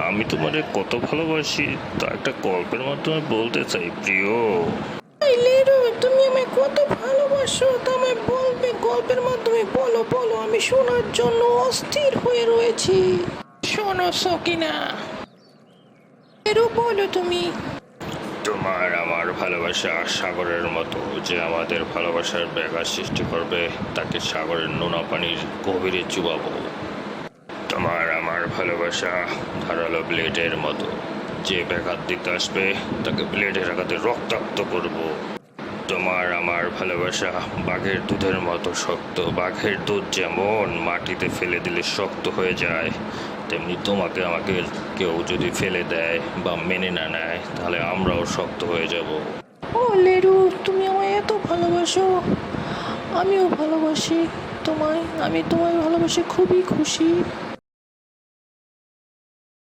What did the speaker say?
আমি তোমারে কত ভালোবাসি তা একটা গল্পের মাধ্যমে বলতে চাই প্রিয়। লেরু, তুমি আমায় কত ভালোবাসো তা আমায় বলবে গল্পের মাধ্যমে। বলো বলো, আমি শোনার জন্য অস্থির হয়ে রয়েছি। শোনো সকিনা, লেরু বলো তুমি। তোমার আমার ভালোবাসা সাগরের মতো, যে আমাদের ভালোবাসার ব্যাঘাত সৃষ্টি করবে তাকে সাগরের নোনা পানির গভীরে চুবাবো। তোমার আমার ভালোবাসা ধারালো ব্লেডের মতো, যে ব্যাঘাত দিতে আসবে তাকে ব্লেডের আঘাতে রক্তাক্ত করব। তোমার আমার ভালোবাসা বাঘের দুধের মতো শক্ত। বাঘের দুধ যেমন মাটিতে ফেলে দিলে শক্ত হয়ে যায়, তেমনি তোমাকে আমাকে কেউ যদি ফেলে দেয় বা মেনে না নেয় তাহলে আমরাও শক্ত হয়ে যাব। ও লেরু, তুমি আমায় এত ভালোবাসো। আমিও ভালোবাসি তোমায়, আমি তোমায় ভালোবাসি, খুবই খুশি।